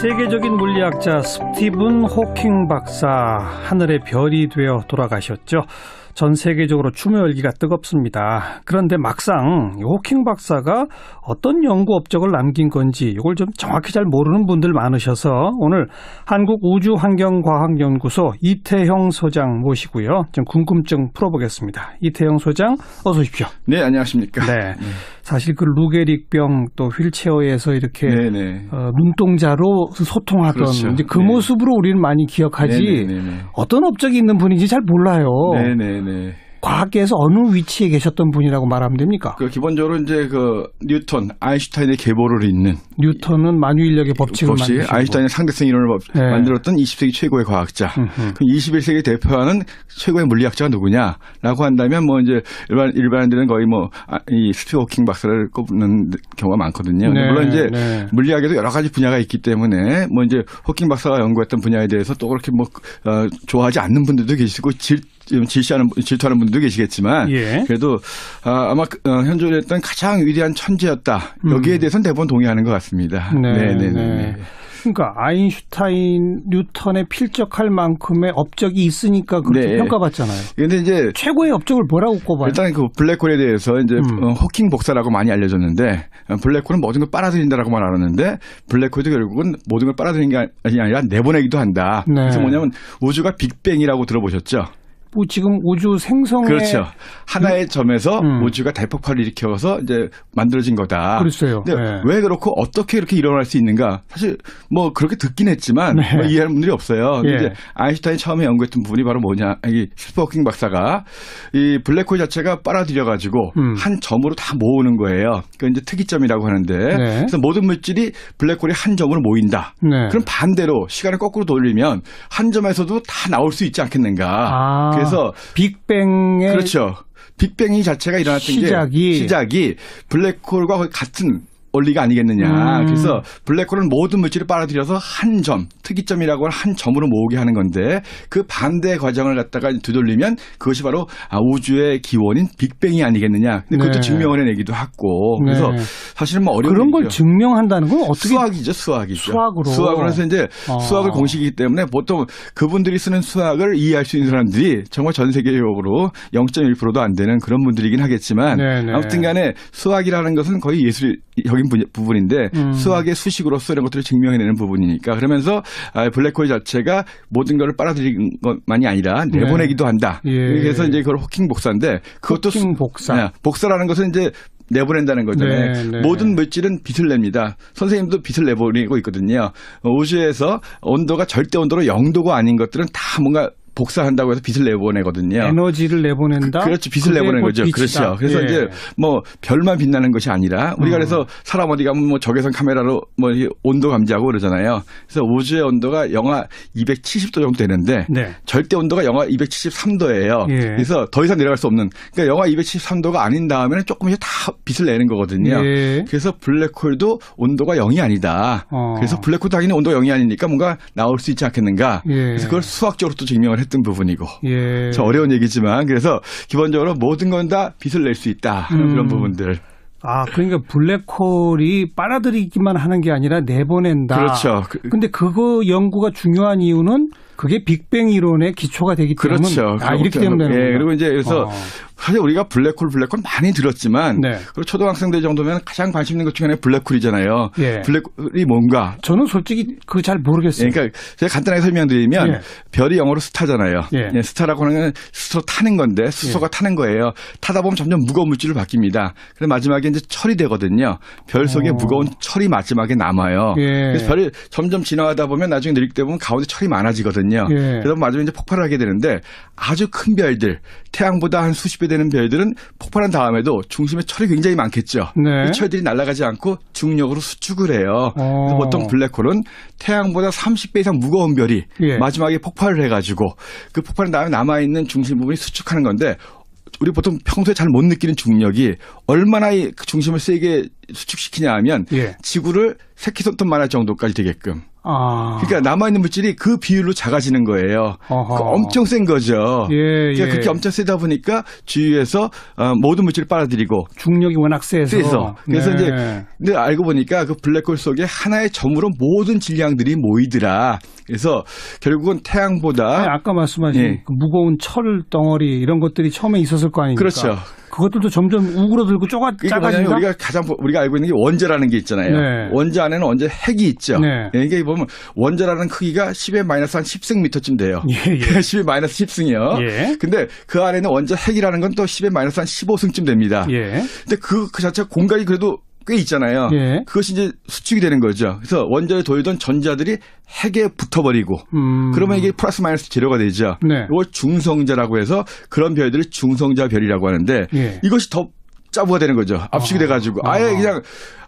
세계적인 물리학자 스티븐 호킹 박사, 하늘의 별이 되어 돌아가셨죠. 전 세계적으로 추모 열기가 뜨겁습니다. 그런데 막상 호킹 박사가 어떤 연구 업적을 남긴 건지 이걸 좀 정확히 잘 모르는 분들 많으셔서 오늘 한국우주환경과학연구소 이태형 소장 모시고요. 좀 궁금증 풀어보겠습니다. 이태형 소장 어서 오십시오. 네, 안녕하십니까. 네. 사실 그 루게릭병 또 휠체어에서 이렇게 눈동자로 소통하던 그렇죠. 이제 그 모습으로 우리는 많이 기억하지 어떤 업적이 있는 분인지 잘 몰라요. 네네네. 과학계에서 어느 위치에 계셨던 분이라고 말하면 됩니까? 기본적으로 이제 뉴턴, 아인슈타인의 계보를 잇는 뉴턴은 만유인력의 법칙을 만드시고 아인슈타인의 상대성 이론을 만들었던 20세기 최고의 과학자. 그럼 21세기 대표하는 최고의 물리학자가 누구냐라고 한다면 이제 일반인들은 거의 이 스티븐 호킹 박사를 꼽는 경우가 많거든요. 물론 이제 물리학에도 여러 가지 분야가 있기 때문에 이제 호킹 박사가 연구했던 분야에 대해서 또 그렇게 좋아하지 않는 분들도 계시고 질투하는 분도 계시겠지만 그래도 아마 현존했던 가장 위대한 천재였다. 여기에 대해서는 대부분 동의하는 것 같습니다. 네네네. 그러니까 아인슈타인, 뉴턴에 필적할 만큼의 업적이 있으니까 그렇게 평가받잖아요. 그런데 이제 최고의 업적을 뭐라고 꼽아요? 일단 그 블랙홀에 대해서 이제 호킹 복사라고 많이 알려졌는데 블랙홀은 모든 걸 빨아들인다라고만 알았는데 블랙홀도 결국은 모든 걸 빨아들이는 게 아니라 내보내기도 한다. 그래서 뭐냐면 우주가 빅뱅이라고 들어보셨죠? 지금 우주 생성의 그렇죠. 하나의 점에서 우주가 대폭발을 일으켜서 이제 만들어진 거다. 그렇어요. 근데 왜 그렇고 어떻게 이렇게 일어날 수 있는가? 사실 그렇게 듣긴 했지만 이해하는 분들이 없어요. 근데 이제 아인슈타인이 처음에 연구했던 부분이 바로 뭐냐? 이 스티븐 호킹 박사가 이 블랙홀 자체가 빨아들여 가지고 한 점으로 다 모으는 거예요. 그 이제 특이점이라고 하는데 그래서 모든 물질이 블랙홀이 한 점으로 모인다. 그럼 반대로 시간을 거꾸로 돌리면 한 점에서도 다 나올 수 있지 않겠는가? 그래서 빅뱅의 그렇죠. 빅뱅이 자체가 일어났던 시작이 블랙홀과 같은 원리가 아니겠느냐. 그래서 블랙홀은 모든 물질을 빨아들여서 한 점, 특이점이라고 하는 한 점으로 모으게 하는 건데 그 반대 과정을 갖다가 되돌리면 그것이 바로 우주의 기원인 빅뱅이 아니겠느냐. 근데 그것도 증명을 해내기도 하고. 그래서 사실은 어려운 그런 걸 증명한다는 건 어떻게 수학이죠. 수학으로 해서 이제 수학을 공식이기 때문에 보통 그분들이 쓰는 수학을 이해할 수 있는 사람들이 정말 전 세계적으로 0.1%도 안 되는 그런 분들이긴 하겠지만 아무튼 간에 수학이라는 것은 거의 예술적인 부분인데 수학의 수식으로서 이런 것들을 증명해내는 부분이니까 그러면서 블랙홀 자체가 모든 것을 빨아들이는 것만이 아니라 내보내기도 한다. 그래서 이제 그걸 호킹 복사인데 그것도 호킹 복사. 복사라는 것은 이제 내보낸다는 거잖아요. 모든 물질은 빛을 냅니다. 선생님도 빛을 내보내고 있거든요. 우주에서 온도가 절대 온도로 0도가 아닌 것들은 다 뭔가 복사한다고 해서 빛을 내보내거든요. 에너지를 내보낸다? 그렇죠. 빛을 내보내는 거죠. 빛이다. 그렇죠. 그래서 이제 별만 빛나는 것이 아니라 우리가 그래서 사람 어디 가면 적외선 카메라로 온도 감지하고 그러잖아요. 그래서 우주의 온도가 영하 270도 정도 되는데 절대 온도가 영하 273도예요. 그래서 더 이상 내려갈 수 없는 그러니까 영하 273도가 아닌 다음에는 조금 이제 다 빛을 내는 거거든요. 그래서 블랙홀도 온도가 0이 아니다. 그래서 블랙홀도 당연히 온도가 0이 아니니까 뭔가 나올 수 있지 않겠는가. 그래서 그걸 수학적으로 또 증명을 했던 부분이고 저 어려운 얘기지만 그래서 기본적으로 모든 건 다 빛을 낼 수 있다 하는 그런 부분들. 그러니까 블랙홀이 빨아들이기만 하는 게 아니라 내보낸다. 그렇죠. 근데 그거 연구가 중요한 이유는 그게 빅뱅 이론의 기초가 되기 때문에 그렇죠. 이렇게 되면 되는 거예요. 그리고 이제 그래서 사실 우리가 블랙홀 많이 들었지만 그리고 초등학생들 정도면 가장 관심 있는 것 중에 하나가 블랙홀이잖아요. 블랙홀이 뭔가? 저는 솔직히 그거 잘 모르겠어요. 그러니까 제가 간단하게 설명드리면 별이 영어로 스타잖아요. 스타라고 하는 건 스스로 타는 건데 수소가 타는 거예요. 타다 보면 점점 무거운 물질로 바뀝니다. 그래서 마지막에 이제 철이 되거든요. 별 속에 무거운 철이 마지막에 남아요. 그래서 별이 점점 진화하다 보면 나중에 늙게 되면 가운데 철이 많아지거든요. 그래서 마지막에 이제 폭발을 하게 되는데 아주 큰 별들, 태양보다 한 수십 배 되는 별들은 폭발한 다음에도 중심에 철이 굉장히 많겠죠. 이 철들이 날아가지 않고 중력으로 수축을 해요. 그래서 보통 블랙홀은 태양보다 30배 이상 무거운 별이 마지막에 폭발을 해가지고 그 폭발한 다음에 남아있는 중심 부분이 수축하는 건데 우리 보통 평소에 잘 못 느끼는 중력이 얼마나 그 중심을 세게 수축시키냐 하면 지구를 새끼손톱만할 정도까지 되게끔. 아. 그러니까 남아있는 물질이 그 비율로 작아지는 거예요. 그 엄청 센 거죠. 예, 그러니까 그렇게 엄청 세다 보니까 주위에서 모든 물질을 빨아들이고 중력이 워낙 세서. 그래서 네. 이제 근데 알고 보니까 그 블랙홀 속에 하나의 점으로 모든 질량들이 모이더라. 그래서 결국은 태양보다 아니, 아까 말씀하신 예. 그 무거운 철 덩어리 이런 것들이 처음에 있었을 거 아닙니까? 그렇죠. 그것들도 점점 우그러들고 그러니까 작아진다. 우리가 우리가 알고 있는 게 원자라는 게 있잖아요. 네. 원자 안에는 원자 핵이 있죠. 네. 이게 보면 원자라는 크기가 10의 마이너스 한 10승미터쯤 돼요. 예, 예. 10의 마이너스 10승이요. 예. 근데 그 안에는 원자 핵이라는 건 또 10의 마이너스 한 15승쯤 됩니다. 예. 근데 그 자체가 공간이 그래도 꽤 있잖아요. 예. 그것이 이제 수축이 되는 거죠. 그래서 원자에 도이던 전자들이 핵에 붙어버리고 그러면 이게 플러스 마이너스 재료가 되죠. 네. 이걸 중성자라고 해서 그런 별들을 중성자 별이라고 하는데 예. 이것이 더 짜부가 되는 거죠. 압축이 돼가지고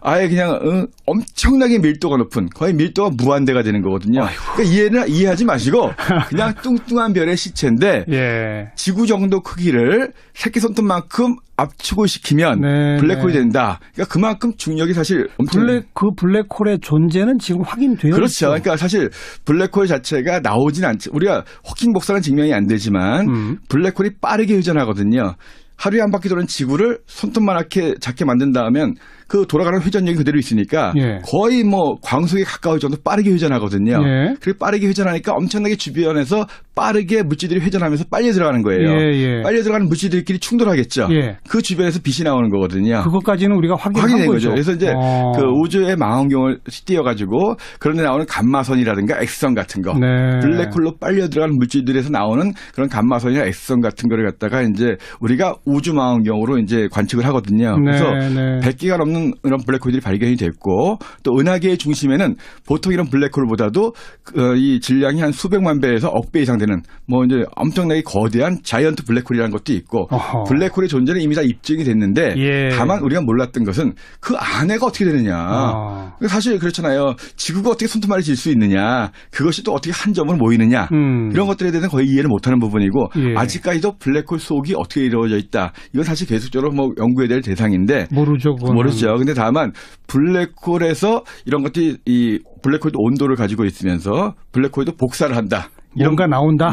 아예 그냥 엄청나게 밀도가 높은 거의 밀도가 무한대가 되는 거거든요. 그러니까 이해하지 마시고 그냥 뚱뚱한 별의 시체인데 예. 지구 정도 크기를 새끼손톱만큼 압축을 시키면 네, 블랙홀이 네. 된다. 그러니까 그만큼 중력이 사실 엄청 그 블랙홀의 존재는 지금 확인되어 그렇죠. 있죠. 그러니까 사실 블랙홀 자체가 나오진 않죠. 우리가 호킹 복사는 증명이 안 되지만 블랙홀이 빠르게 회전하거든요. 하루에 한 바퀴 도는 지구를 손톱만하게 작게 만든다면 그 돌아가는 회전력이 그대로 있으니까 예. 거의 뭐 광속에 가까울 정도 빠르게 회전하거든요. 예. 그리고 빠르게 회전하니까 엄청나게 주변에서 빠르게 물질들이 회전하면서 빨려 들어가는 거예요. 예. 빨려 들어가는 물질들끼리 충돌하겠죠. 예. 그 주변에서 빛이 나오는 거거든요. 그것까지는 우리가 확인한 확인된 거죠. 거죠. 그래서 이제 그 우주의 망원경을 띄어가지고 그런데 나오는 감마선이라든가 X선 같은 거, 네. 블랙홀로 빨려 들어가는 물질들에서 나오는 그런 감마선이나 X선 같은 거를 갖다가 이제 우리가 우주 망원경으로 이제 관측을 하거든요. 네, 그래서 네. 100개가 넘는 이런 블랙홀들이 발견이 됐고 또 은하계의 중심에는 보통 이런 블랙홀보다도 이 질량이 한 수백만 배에서 억 배 이상 되는 뭐 이제 엄청나게 거대한 자이언트 블랙홀이라는 것도 있고 어허. 블랙홀의 존재는 이미 다 입증이 됐는데 예. 다만 우리가 몰랐던 것은 그 안에가 어떻게 되느냐. 사실 그렇잖아요. 지구가 어떻게 손톱만을 질 수 있느냐. 그것이 또 어떻게 한 점으로 모이느냐. 이런 것들에 대해서는 거의 이해를 못하는 부분이고 예. 아직까지도 블랙홀 속이 어떻게 이루어져 있다. 이건 사실 계속적으로 뭐 연구해야 될 대상인데 모르죠. 그거는. 모르죠. 근데 다만 블랙홀에서 이런 것들이 이 블랙홀도 온도를 가지고 있으면서 블랙홀도 복사를 한다. 뭔가 나온다.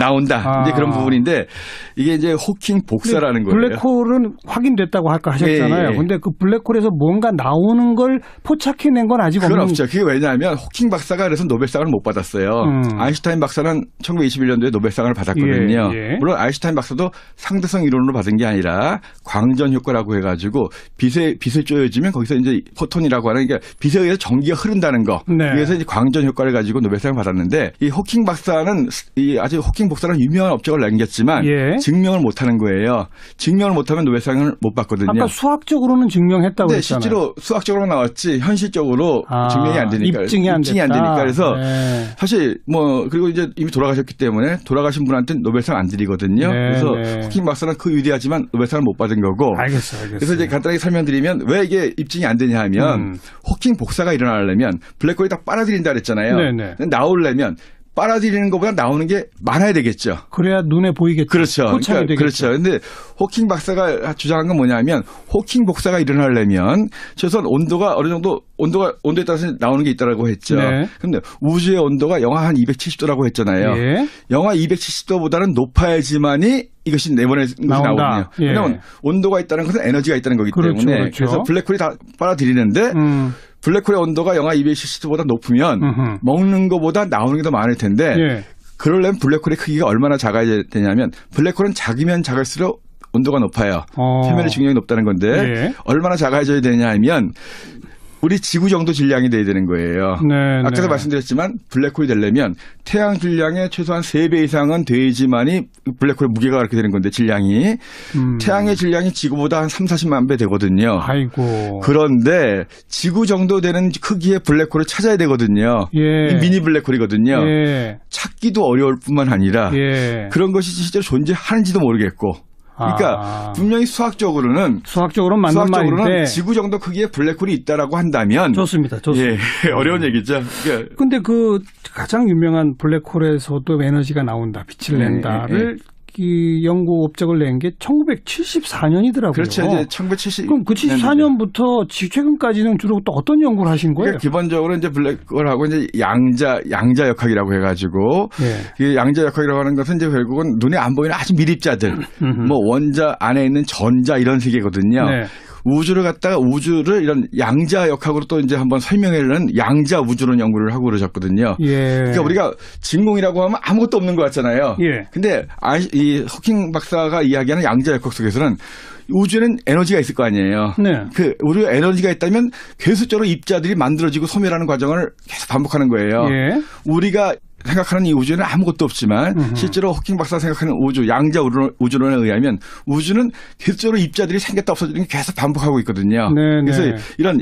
이제 그런 부분인데 이게 이제 호킹 복사라는 거예요. 블랙홀은 확인됐다고 아까 하셨잖아요. 예. 근데 그 블랙홀에서 뭔가 나오는 걸 포착해낸 건 아직 그건 없는. 없죠. 그게 왜냐하면 호킹 박사가 그래서 노벨상을 못 받았어요. 아인슈타인 박사는 1921년도에 노벨상을 받았거든요. 예. 물론 아인슈타인 박사도 상대성 이론으로 받은 게 아니라 광전 효과라고 해가지고 빛을 쪼여주면 거기서 이제 포톤이라고 하는 게 빛에 의해서 전기가 흐른다는 거. 네. 그래서 이제 광전 효과를 가지고 노벨상을 받았는데 이 호킹 박사는 이 아직 호킹 복사는 유명한 업적을 남겼지만 예. 증명을 못하는 거예요. 증명을 못하면 노벨상을 못 받거든요. 아까 수학적으로는 증명했다고 네, 그랬잖아요. 실제로 수학적으로 나왔지 현실적으로 증명이 안 되니까 입증이 안 되니까 그래서 네. 사실 뭐 그리고 이제 이미 돌아가셨기 때문에 돌아가신 분한테는 노벨상 안 드리거든요. 네, 그래서 네. 호킹 박사는 그 위대하지만 노벨상을 못 받은 거고. 알겠어요. 그래서 이제 간단하게 설명드리면 왜 이게 입증이 안 되냐 하면 호킹 복사가 일어나려면 블랙홀이 다 빨아들인다 그랬잖아요. 네네. 나오려면 빨아들이는 것보다 나오는 게 많아야 되겠죠. 그래야 눈에 보이겠죠. 그렇죠. 포착이 되겠죠. 그렇죠. 근데 호킹 박사가 주장한 건 뭐냐면 호킹 복사가 일어나려면 최소한 온도가 어느 정도 온도에 따라서 나오는 게 있다라고 했죠. 네. 근데 우주의 온도가 영하 한 270도라고 했잖아요. 예. 영하 270도보다는 높아야지만이 이것이 내보내는 것이 나오거든요. 예. 왜냐하면 온도가 있다는 것은 에너지가 있다는 거기 그렇죠, 때문에 그렇죠. 그래서 블랙홀이 다 빨아들이는데 블랙홀의 온도가 영하 270도보다 높으면 먹는 것보다 나오는 게 더 많을 텐데 예. 그러려면 블랙홀의 크기가 얼마나 작아야 되냐면 블랙홀은 작으면 작을수록 온도가 높아요. 표면의 중력이 높다는 건데 예. 얼마나 작아져야 되냐 하면 우리 지구 정도 질량이 돼야 되는 거예요. 네, 아까도 네. 말씀드렸지만 블랙홀이 되려면 태양 질량의 최소한 3배 이상은 돼야지만이 블랙홀의 무게가 그렇게 되는 건데 질량이 태양의 질량이 지구보다 한 3, 40만 배 되거든요. 아이고. 그런데 지구 정도 되는 크기의 블랙홀을 찾아야 되거든요. 예. 이 미니 블랙홀이거든요. 예. 찾기도 어려울 뿐만 아니라 예. 그런 것이 실제로 존재하는지도 모르겠고 그러니까 분명히 수학적으로는 맞는 말인데 지구 정도 크기의 블랙홀이 있다라고 한다면 좋습니다. 예, 어려운 얘기죠. 그러니까 근데 그 가장 유명한 블랙홀에서도 에너지가 나온다, 빛을 낸다를 이 연구 업적을 낸 게 1974년이더라고요. 그렇죠. 이제 1970. 그럼 그 74년부터 최근까지는 주로 또 어떤 연구를 하신 거예요? 그러니까 기본적으로 이제 블랙홀하고 이제 양자 역학이라고 해가지고 이 양자 역학이라고 하는 것은 이제 결국은 눈에 안 보이는 아주 미립자들, 뭐 원자 안에 있는 전자 이런 세계거든요. 네. 우주를 갖다가 우주를 이런 양자 역학으로 또 이제 한번 설명하려는 양자 우주론 연구를 하고 그러셨거든요. 그러니까 우리가 진공이라고 하면 아무것도 없는 것 같잖아요. 근데 이 호킹 박사가 이야기하는 양자 역학 속에서는 우주에는 에너지가 있을 거 아니에요. 그 우주 에너지가 있다면 계속적으로 입자들이 만들어지고 소멸하는 과정을 계속 반복하는 거예요. 우리가 생각하는 이 우주에는 아무것도 없지만 실제로 호킹 박사가 생각하는 우주, 양자 우주론에 의하면 우주는 계속적으로 입자들이 생겼다 없어지는 게 계속 반복하고 있거든요. 그래서 이런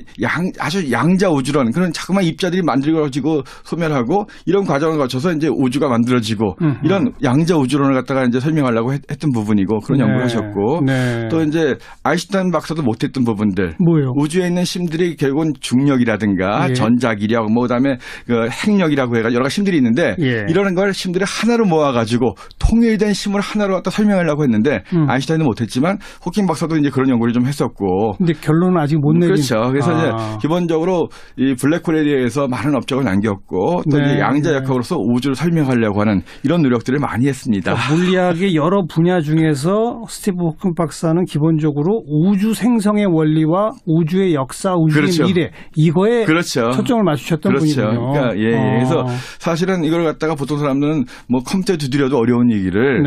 아주 양자 우주론, 그런 자꾸만 입자들이 만들어지고 소멸하고 이런 과정을 거쳐서 이제 우주가 만들어지고 이런 양자 우주론을 갖다가 이제 설명하려고 했던 부분이고 그런 연구를 하셨고 또 이제 아인슈타인 박사도 못했던 부분들. 뭐요? 우주에 있는 심들이 결국은 중력이라든가 전자기력, 뭐 그다음에 그 핵력이라고 해가 여러 가지 심들이 있는데 이러는 걸 심들을 하나로 모아가지고 통일된 심을 하나로 갖다 설명하려고 했는데 아인슈타인은 못했지만 호킹 박사도 이제 그런 연구를 좀 했었고. 근데 결론은 아직 못 내린. 그렇죠. 그래서 이제 기본적으로 이 블랙홀에 대해서 많은 업적을 남겼고 또 이제 양자 역학으로서 우주를 설명하려고 하는 이런 노력들을 많이 했습니다. 그러니까 물리학의 여러 분야 중에서 스티브 호킹 박사는 기본적으로 우주 생성의 원리와 우주의 역사, 우주의 미래 이거에 초점을 맞추셨던 분이군요. 그러니까 그래서 사실은 이걸 갖다가 보통 사람들은 뭐 컴퓨터에 두드려도 어려운 얘기를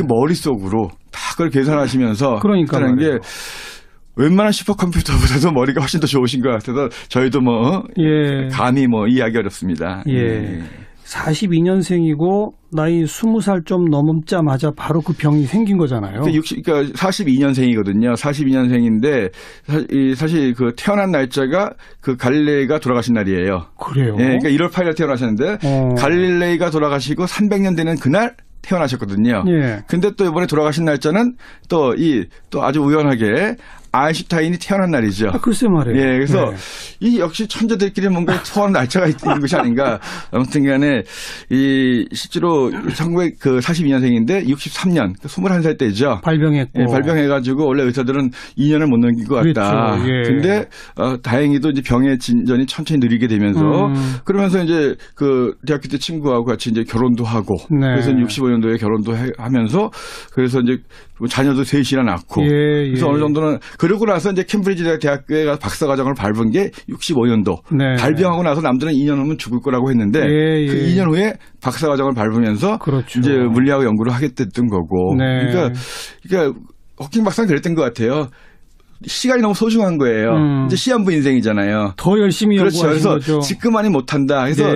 머릿속으로 다 그걸 계산하시면서 하는 게 웬만한 슈퍼컴퓨터보다도 머리가 훨씬 더 좋으신 것 같아서 저희도 뭐 감히 뭐 이해하기 어렵습니다. 42년생이고 나이 20살 좀 넘자마자 바로 그 병이 생긴 거잖아요. 그러니까 42년생이거든요. 42년생인데 사실 그 태어난 날짜가 그 갈릴레이가 돌아가신 날이에요. 그래요? 그러니까 1월 8일 탈태어나셨는데 갈릴레이가 돌아가시고 300년 되는 그날 태어나셨거든요. 근데 또 이번에 돌아가신 날짜는 또 아주 우연하게 아인슈타인이 태어난 날이죠. 글쎄 말이에요. 그래서 이 역시 천재들끼리 뭔가 소환 날짜가 있는 것이 아닌가. 아무튼 간에 이 실제로 1942년생인데 63년, 21살 때죠. 발병했고. 발병해가지고 원래 의사들은 2년을 못 넘길 것 같다. 근데 다행히도 이제 병의 진전이 천천히 느리게 되면서 그러면서 이제 그 대학교 때 친구하고 같이 이제 결혼도 하고 그래서 65년도에 결혼도 하면서 그래서 이제 자녀도 셋이나 낳고 그래서 어느 정도는 그러고 나서 이제 캠브리지 대학교에 가서 박사과정을 밟은 게 65년도. 발병하고 나서 남들은 2년 후면 죽을 거라고 했는데 그 2년 후에 박사과정을 밟으면서 이제 물리학 연구를 하게 됐던 거고. 그러니까 호킹 박사는 그랬던 것 같아요. 시간이 너무 소중한 거예요. 이제 시한부 인생이잖아요. 더 열심히 연구하신 그래서 거죠. 지금만이 못한다. 그래서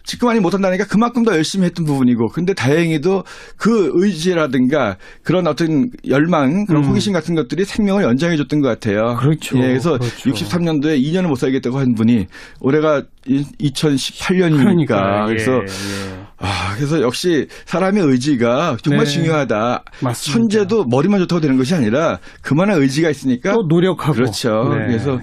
지금만이 못한다니까 그만큼 더 열심히 했던 부분이고. 근데 다행히도 그 의지라든가 그런 어떤 열망, 그런 호기심 같은 것들이 생명을 연장해 줬던 것 같아요. 그래서 63년도에 2년을 못 살겠다고 한 분이 올해가 2018년이니까. 그래서 역시 사람의 의지가 정말 중요하다. 맞습니다. 천재도 머리만 좋다고 되는 것이 아니라 그만한 의지가 있으니까 또 노력하고. 그래서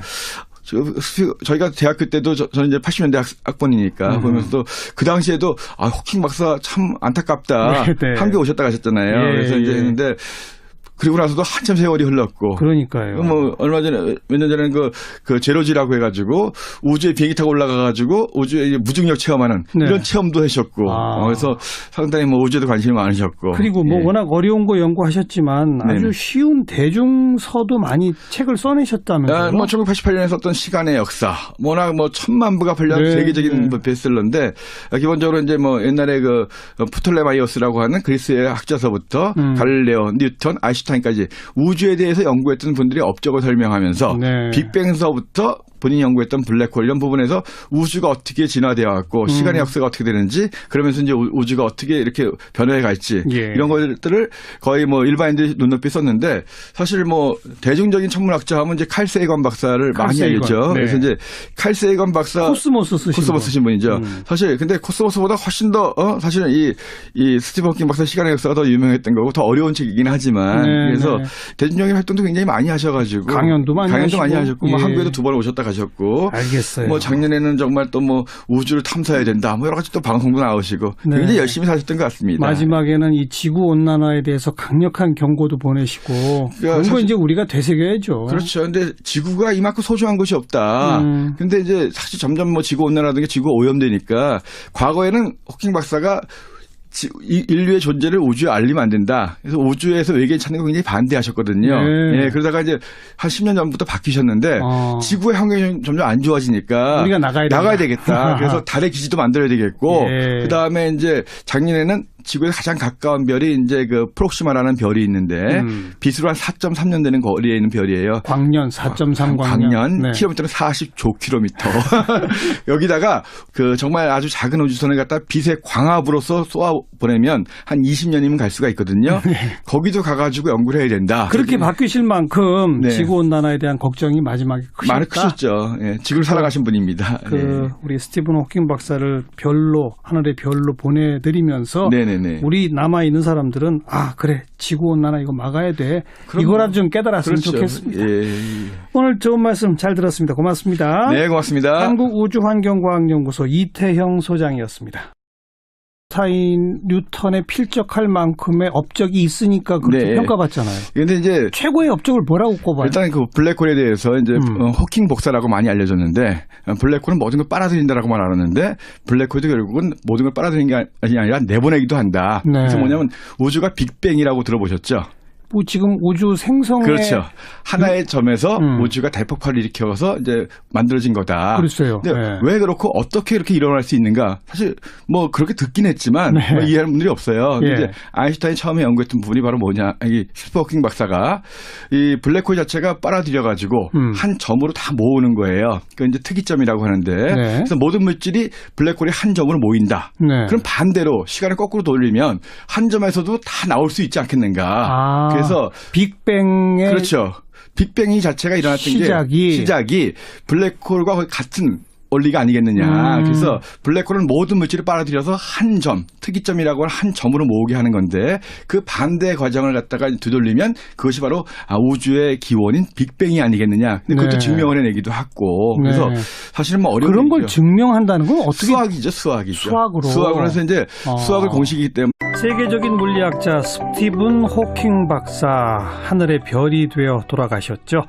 저희가 대학교 때도 저는 이제 80년대 학번이니까 보면서도 그 당시에도 호킹 박사 참 안타깝다. 한국에 오셨다 가셨잖아요. 그래서 이제 했는데 그리고 나서도 한참 세월이 흘렀고. 그러니까요. 뭐 얼마 전에 몇 년 전에는 그 제로지라고 해가지고 우주에 비행기 타고 올라가가지고 우주에 무중력 체험하는 이런 체험도 하셨고. 그래서 상당히 뭐 우주에도 관심이 많으셨고. 그리고 뭐 워낙 어려운 거 연구하셨지만 아주 쉬운 대중서도 많이 책을 써내셨다면서요? 뭐 1988년에 썼던 시간의 역사. 워낙 뭐 1000만 부가 팔린 세계적인 베스트셀러인데 기본적으로 이제 뭐 옛날에 그 프톨레마이오스라고 하는 그리스의 학자서부터 갈릴레오, 뉴턴, 아인슈타인까지 우주에 대해서 연구했던 분들이 업적을 설명하면서 빅뱅서부터 본인이 연구했던 블랙홀 이런 부분에서 우주가 어떻게 진화되어 왔고 시간의 역사가 어떻게 되는지 그러면서 이제 우주가 어떻게 이렇게 변화해 갈지 이런 것들을 거의 뭐 일반인들이 눈높이 썼는데 사실 뭐 대중적인 천문학자 하면 이제 칼 세이건 박사를 많이 알죠. 그래서 이제 칼 세이건 박사 코스모스 쓰신 분이죠. 사실 근데 코스모스보다 훨씬 더 사실은 이 스티븐 호킹 박사 시간의 역사가 더 유명했던 거고 더 어려운 책이긴 하지만 그래서 대중적인 활동도 굉장히 많이 하셔가지고 강연도 많이 하셨고 뭐 한국에도 2번 오셨다 하셨고. 알겠어요. 뭐 작년에는 정말 또 뭐 우주를 탐사해야 된다. 뭐 여러 가지 또 방송도 나오시고 네. 굉장히 열심히 사셨던 것 같습니다. 마지막에는 이 지구 온난화에 대해서 강력한 경고도 보내시고 그런 거 이제 우리가 되새겨야죠. 그렇죠. 근데 지구가 이만큼 소중한 것이 없다. 근데 이제 사실 점점 뭐 지구 온난화라든가 지구가 오염되니까 과거에는 호킹 박사가 인류의 존재를 우주에 알리면 안 된다. 그래서 우주에서 외계인 찾는 거 굉장히 반대하셨거든요. 네. 예, 그러다가 이제 한 10년 전부터 바뀌셨는데 지구의 환경이 점점 안 좋아지니까 우리가 나가야 되겠다. 그래서 달의 기지도 만들어야 되겠고 예. 그다음에 이제 작년에는 지구에 가장 가까운 별이 이제 그 프록시마라는 별이 있는데 빛으로 한 4.3년 되는 거리에 있는 별이에요. 광년 4.3 광년. 네. 킬로미터는 40조 킬로미터. 여기다가 그 정말 아주 작은 우주선을 갖다 빛의 광합으로서 쏘아 보내면 한 20년이면 갈 수가 있거든요. 네. 거기도 가가지고 연구를 해야 된다. 그렇게 바뀌실 만큼 네. 지구 온난화에 대한 걱정이 마지막에 크셨다. 많이 크셨죠. 예, 지구를 살아가신 분입니다. 네. 우리 스티븐 호킹 박사를 별로 하늘의 별로 보내드리면서 네네네. 우리 남아 있는 사람들은 그래 지구 온난화 이거 막아야 돼. 이거라도 좀 깨달았으면 그렇죠. 좋겠습니다. 예. 오늘 좋은 말씀 잘 들었습니다. 고맙습니다. 네, 고맙습니다. 한국우주환경과학연구소 이태형 소장이었습니다. 타인 뉴턴에 필적할 만큼의 업적이 있으니까 그렇게 네. 평가받잖아요. 그런데 이제 최고의 업적을 뭐라고 꼽아요? 일단 그 블랙홀에 대해서 이제 호킹 복사라고 많이 알려졌는데 블랙홀은 모든 걸 빨아들인다라고만 알았는데 블랙홀도 결국은 모든 걸 빨아들이는 게 아니라 내보내기도 한다. 네. 그래서 뭐냐면 우주가 빅뱅이라고 들어보셨죠? 뭐 지금 우주 생성에 그렇죠. 하나의 점에서 우주가 대폭발을 일으켜서 이제 만들어진 거다. 그렇어요. 근데 네. 왜 그렇고 어떻게 이렇게 일어날 수 있는가? 사실 뭐 그렇게 듣긴 했지만 네. 뭐 이해하는 분들이 없어요. 근데 예. 이제 아인슈타인이 처음에 연구했던 부분이 바로 뭐냐? 이 스티븐 호킹 박사가 이 블랙홀 자체가 빨아들여 가지고 한 점으로 다 모으는 거예요. 그 이제 특이점이라고 하는데 네. 그래서 모든 물질이 블랙홀이 한 점으로 모인다. 네. 그럼 반대로 시간을 거꾸로 돌리면 한 점에서도 다 나올 수 있지 않겠는가? 그래서 빅뱅의 그렇죠. 빅뱅이 자체가 일어났던 시작이 블랙홀과 거의 같은 원리가 아니겠느냐. 그래서 블랙홀은 모든 물질을 빨아들여서 한 점, 특이점이라고 하는 한 점으로 모으게 하는 건데 그 반대 과정을 갖다가 되돌리면 그것이 바로 우주의 기원인 빅뱅이 아니겠느냐. 근데 그것도 네. 증명을 해내기도 하고. 그래서 네. 사실은 뭐 어려운 그런 걸 일이죠. 증명한다는 건 어떻게 수학이죠. 수학으로 해서 이제 수학을 공식이기 때문에. 세계적인 물리학자 스티븐 호킹 박사 하늘의 별이 되어 돌아가셨죠.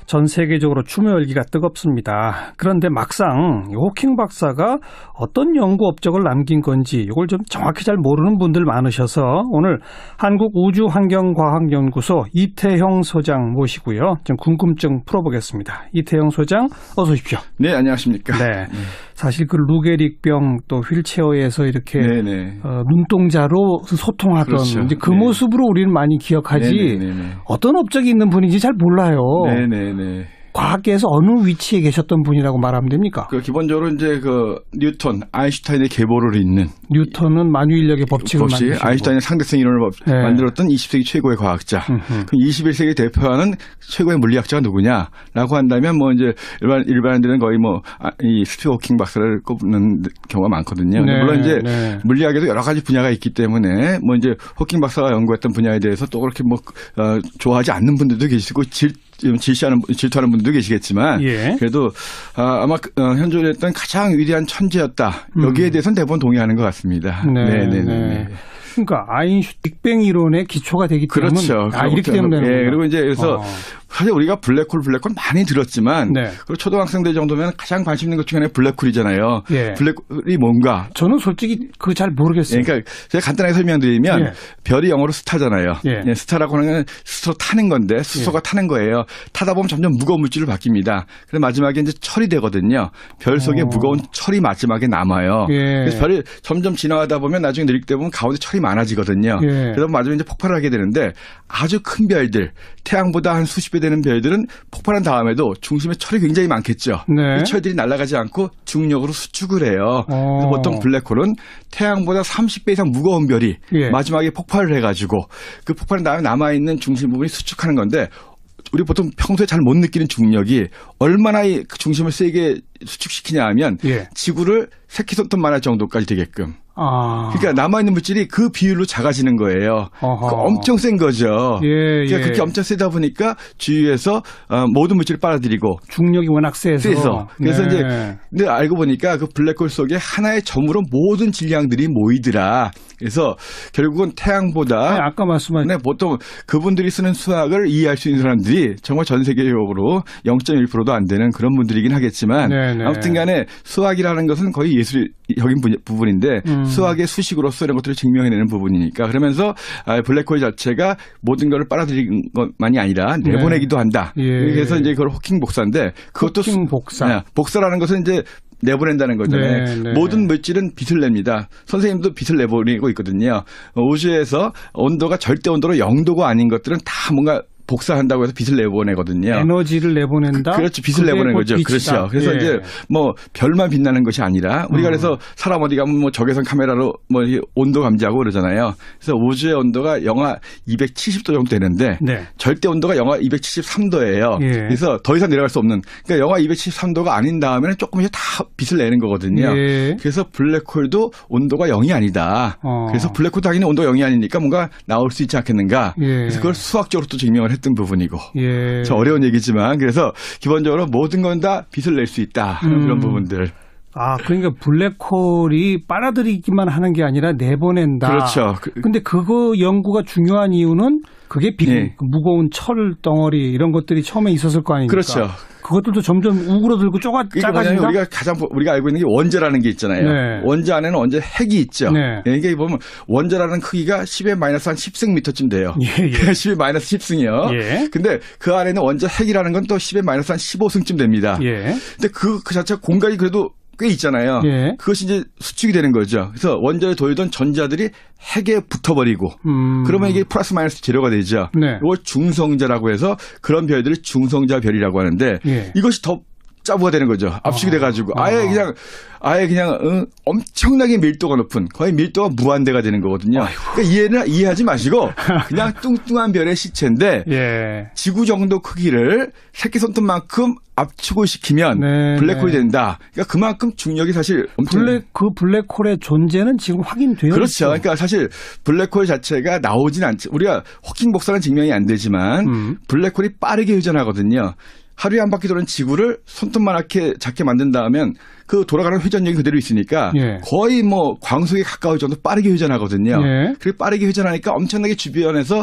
전 세계적으로 추모 열기가 뜨겁습니다. 그런데 막상 호킹 박사가 어떤 연구 업적을 남긴 건지 이걸 좀 정확히 잘 모르는 분들 많으셔서 오늘 한국우주환경과학연구소 이태형 소장 모시고요. 좀 궁금증 풀어보겠습니다. 이태형 소장 어서 오십시오. 네, 안녕하십니까. 네. 사실 그 루게릭병 또 휠체어에서 이렇게 눈동자로 소통하던 그렇죠. 이제 그 모습으로 우리는 많이 기억하지 어떤 업적이 있는 분인지 잘 몰라요. 네네네. 과학계에서 어느 위치에 계셨던 분이라고 말하면 됩니까? 그 기본적으로 이제 그 뉴턴, 아인슈타인의 계보를 잇는 뉴턴은 만유인력의 법칙을 만드시고 아인슈타인의 상대성 이론을 만들었던 20세기 최고의 과학자. 그럼 21세기 대표하는 최고의 물리학자가 누구냐라고 한다면 뭐 이제 일반인들은 거의 뭐 이 스티븐 호킹 박사를 꼽는 경우가 많거든요. 물론 이제 물리학에도 여러 가지 분야가 있기 때문에 뭐 이제 호킹 박사가 연구했던 분야에 대해서 또 그렇게 뭐 좋아하지 않는 분들도 계시고 질투하는 분들도 계시겠지만 그래도 아마 현존했던 가장 위대한 천재였다. 여기에 대해서는 대부분 동의하는 것 같습니다. 네네네. 그러니까 빅뱅 이론의 기초가 되기 때문에 그렇죠. 이렇게 되면 되는 거예요. 그리고 이제 그래서 사실 우리가 블랙홀 많이 들었지만 그리고 초등학생들 정도면 가장 관심 있는 것 중에 하나가 블랙홀이잖아요. 블랙홀이 뭔가? 저는 솔직히 그거 잘 모르겠어요. 그러니까 제가 간단하게 설명드리면 별이 영어로 스타잖아요. 스타라고 하는 건 스스로 타는 건데 수소가 타는 거예요. 타다 보면 점점 무거운 물질로 바뀝니다. 그래서 마지막에 이제 철이 되거든요. 별 속에 무거운 철이 마지막에 남아요. 그래서 별이 점점 지나가다 보면 나중에 느릴 때 보면 가운데 철이 많아지거든요. 그래서 마지막에 이제 폭발을 하게 되는데 아주 큰 별들, 태양보다 한 수십 배 되는 별들은 폭발한 다음에도 중심에 철이 굉장히 많겠죠. 이 철들이 날아가지 않고 중력으로 수축을 해요. 그래서 보통 블랙홀은 태양보다 30배 이상 무거운 별이 마지막에 폭발을 해가지고 그 폭발한 다음에 남아있는 중심 부분이 수축하는 건데 우리 보통 평소에 잘 못 느끼는 중력이 얼마나 그 중심을 세게 수축시키냐 하면 예. 지구를 새끼손톱만할 정도까지 되게끔. 아. 그러니까 남아있는 물질이 그 비율로 작아지는 거예요. 그러니까 엄청 센 거죠. 예, 그러니까 그렇게 엄청 세다 보니까 주위에서 모든 물질을 빨아들이고 중력이 워낙 세서. 그래서 네. 이제 근데 알고 보니까 그 블랙홀 속에 하나의 점으로 모든 질량들이 모이더라. 그래서 결국은 태양보다 아니, 아까 말씀하신 네, 보통 그분들이 쓰는 수학을 이해할 수 있는 사람들이 정말 전 세계적으로 0.1%도 안 되는 그런 분들이긴 하겠지만 네네. 아무튼 간에 수학이라는 것은 거의 예술적인 부분인데 수학의 수식으로서 이런 것들을 증명해내는 부분이니까 그러면서 블랙홀 자체가 모든 것을 빨아들이는 것만이 아니라 내보내기도 한다. 예. 그래서 이제 그걸 호킹 복사인데 그것도 호킹 복사. 복사라는 것은 이제 내보낸다는 거잖아요. 네, 네. 모든 물질은 빛을 냅니다. 선생님도 빛을 내보내고 있거든요. 우주에서 온도가 절대 온도로 0도가 아닌 것들은 다 뭔가 복사한다고 해서 빛을 내보내거든요. 에너지를 내보낸다. 그렇죠. 빛을 내보내는 거죠. 빛이다. 그렇죠. 그래서 예. 이제 뭐 별만 빛나는 것이 아니라 우리가 그래서 사람 어디 가면 뭐 적외선 카메라로 뭐 온도 감지하고 그러잖아요. 그래서 우주의 온도가 영하 270도 정도 되는데 네. 절대 온도가 영하 273도예요. 예. 그래서 더 이상 내려갈 수 없는. 그러니까 영하 273도가 아닌 다음에는 조금씩 다 빛을 내는 거거든요. 예. 그래서 블랙홀도 온도가 0이 아니다. 그래서 블랙홀도 당연히 온도가 0이 아니니까 뭔가 나올 수 있지 않겠는가. 예. 그래서 그걸 수학적으로 또 증명을 했던 부분이고. 예. 참 어려운 얘기지만 그래서 기본적으로 모든 건 다 빛을 낼 수 있다. 그런 부분들. 아, 그러니까 블랙홀이 빨아들이기만 하는 게 아니라 내보낸다. 그렇죠. 근데 그거 연구가 중요한 이유는 그게 예. 무거운 철 덩어리 이런 것들이 처음에 있었을 거 아닙니까? 그렇죠. 그것들도 점점 우그러들고 작아진다. 우리가 알고 있는 게 원자라는 게 있잖아요. 네. 원자 안에는 원자 핵이 있죠. 네. 이게 보면 원자라는 크기가 10의 마이너스 한 10승미터쯤 돼요. 예, 예. 10의 마이너스 10승이요. 예. 근데 그 안에는 원자 핵이라는 건 또 10의 마이너스 한 15승쯤 됩니다. 예. 근데 그 자체가 공간이 그래도 꽤 있잖아요. 예. 그것이 이제 수축이 되는 거죠. 그래서 원자에 도이던 전자들이 핵에 붙어버리고 그러면 이게 플러스 마이너스 제로가 되죠. 네. 이걸 중성자라고 해서 그런 별들을 중성자 별이라고 하는데 예. 이것이 더 짜부가 되는 거죠. 압축이 돼가지고 아예 그냥 엄청나게 밀도가 높은 거의 밀도가 무한대가 되는 거거든요. 그러니까 이해하지 마시고 그냥 뚱뚱한 별의 시체인데 예. 지구 정도 크기를 새끼손톱만큼 압축을 시키면 네, 블랙홀이 된다. 그러니까 그만큼 중력이 사실 엄청 그 블랙홀의 존재는 지금 확인되어 그렇죠. 있죠. 그러니까 사실 블랙홀 자체가 나오진 않지. 우리가 호킹 복사는 증명이 안 되지만 블랙홀이 빠르게 회전하거든요. 하루에 한 바퀴 도는 지구를 손톱만하게 작게 만든다면 그 돌아가는 회전력이 그대로 있으니까 예. 거의 뭐 광속에 가까울 정도 빠르게 회전하거든요. 예. 그리고 빠르게 회전하니까 엄청나게 주변에서